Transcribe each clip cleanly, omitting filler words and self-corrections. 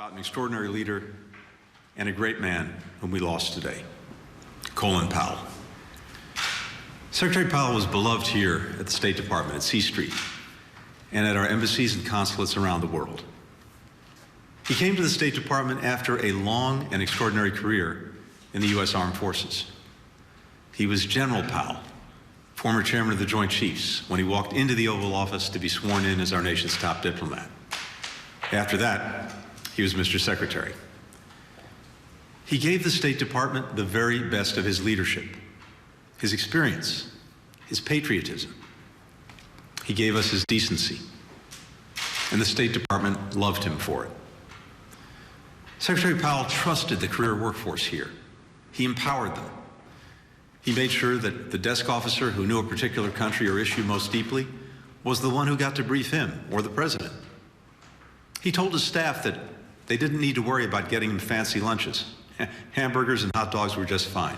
about an extraordinary leader and a great man whom we lost today, Colin Powell. Secretary Powell was beloved here at the State Department at C Street and at our embassies and consulates around the world. He came to the State Department after a long and extraordinary career in the U.S. Armed Forces. He was General Powell, former chairman of the Joint Chiefs, when he walked into the Oval Office to be sworn in as our nation's top diplomat. After that, he was Mr. Secretary. He gave the State Department the very best of his leadership, his experience, his patriotism. He gave us his decency, and the State Department loved him for it. Secretary Powell trusted the career workforce here. He empowered them. He made sure that the desk officer who knew a particular country or issue most deeply was the one who got to brief him or the president. He told his staff that they didn't need to worry about getting him fancy lunches. Hamburgers and hot dogs were just fine.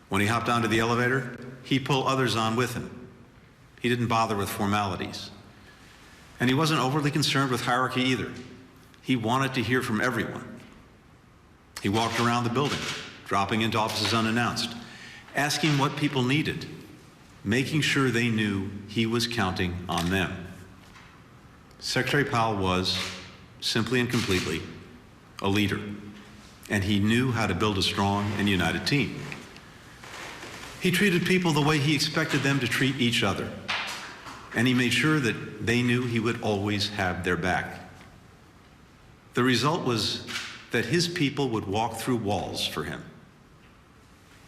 When he hopped onto the elevator, he'd pull others on with him. He didn't bother with formalities. And he wasn't overly concerned with hierarchy either. He wanted to hear from everyone. He walked around the building, dropping into offices unannounced, asking what people needed, making sure they knew he was counting on them. Secretary Powell was, simply and completely, a leader, and he knew how to build a strong and united team. He treated people the way he expected them to treat each other, and he made sure that they knew he would always have their back. The result was that his people would walk through walls for him.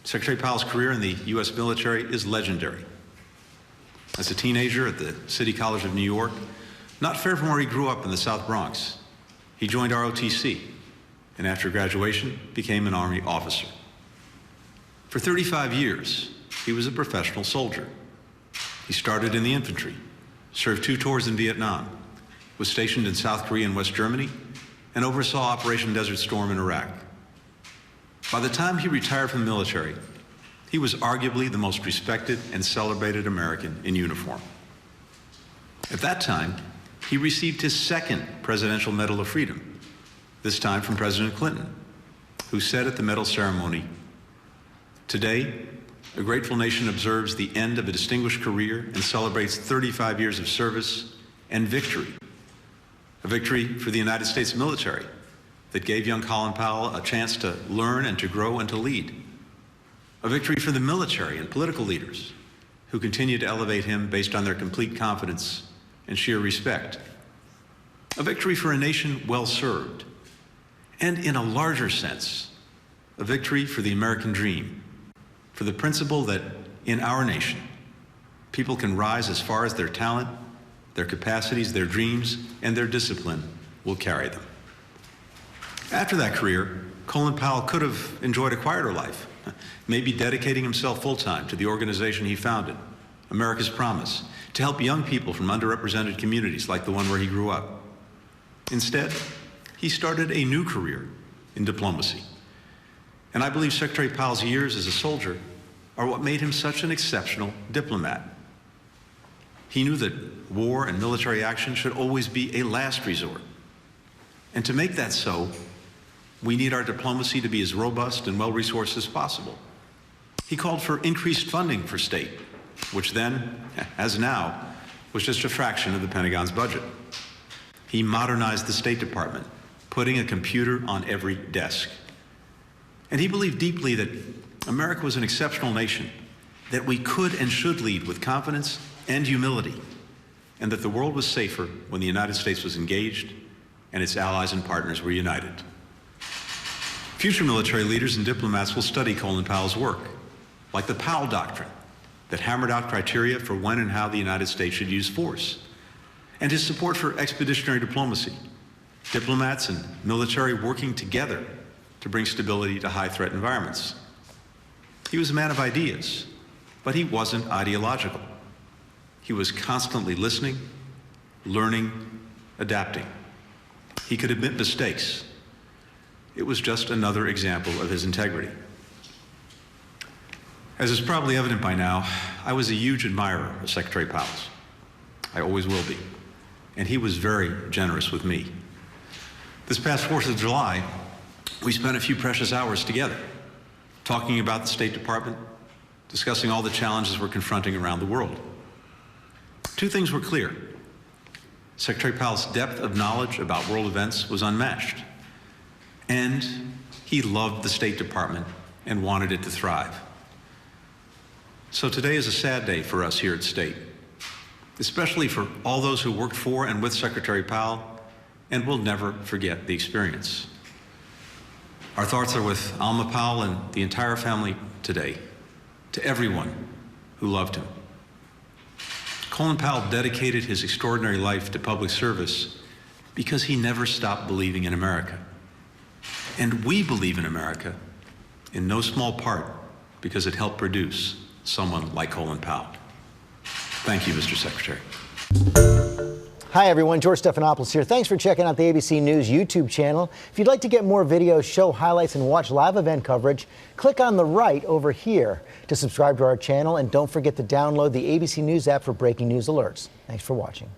Secretary Powell's career in the U.S. military is legendary. As a teenager at the City College of New York, not far from where he grew up in the South Bronx, he joined ROTC, and after graduation, became an Army officer. For 35 years, he was a professional soldier. He started in the infantry, served 2 tours in Vietnam, was stationed in South Korea and West Germany, and oversaw Operation Desert Storm in Iraq. By the time he retired from the military, he was arguably the most respected and celebrated American in uniform. At that time, he received his 2nd Presidential Medal of Freedom, this time from President Clinton, who said at the medal ceremony, "Today, a grateful nation observes the end of a distinguished career and celebrates 35 years of service and victory. A victory for the United States military that gave young Colin Powell a chance to learn and to grow and to lead. A victory for the military and political leaders who continue to elevate him based on their complete confidence and sheer respect. A victory for a nation well served. And in a larger sense, a victory for the American dream, for the principle that in our nation, people can rise as far as their talent, their capacities, their dreams, and their discipline will carry them." After that career, Colin Powell could have enjoyed a quieter life, maybe dedicating himself full-time to the organization he founded, America's Promise, to help young people from underrepresented communities like the one where he grew up. Instead, he started a new career in diplomacy. And I believe Secretary Powell's years as a soldier are what made him such an exceptional diplomat. He knew that war and military action should always be a last resort. And to make that so, we need our diplomacy to be as robust and well-resourced as possible. He called for increased funding for state, which then, as now, was just a fraction of the Pentagon's budget. He modernized the State Department, putting a computer on every desk. And he believed deeply that America was an exceptional nation, that we could and should lead with confidence and humility, and that the world was safer when the United States was engaged and its allies and partners were united. Future military leaders and diplomats will study Colin Powell's work, like the Powell Doctrine, that hammered out criteria for when and how the United States should use force, and his support for expeditionary diplomacy, diplomats and military working together to bring stability to high-threat environments. He was a man of ideas, but he wasn't ideological. He was constantly listening, learning, adapting. He could admit mistakes. It was just another example of his integrity. As is probably evident by now, I was a huge admirer of Secretary Powell's. I always will be. And he was very generous with me. This past 4th of July, we spent a few precious hours together, talking about the State Department, discussing all the challenges we're confronting around the world. Two things were clear. Secretary Powell's depth of knowledge about world events was unmatched, and he loved the State Department and wanted it to thrive. So today is a sad day for us here at State, especially for all those who worked for and with Secretary Powell, and we'll never forget the experience. Our thoughts are with Alma Powell and the entire family today, to everyone who loved him. Colin Powell dedicated his extraordinary life to public service because he never stopped believing in America. And we believe in America in no small part because it helped produce someone like Colin Powell. Thank you, Mr. Secretary. Hi, everyone. George Stephanopoulos here. Thanks for checking out the ABC News YouTube channel. If you'd like to get more videos, show highlights, and watch live event coverage, click on the right over here to subscribe to our channel. And don't forget to download the ABC News app for breaking news alerts. Thanks for watching.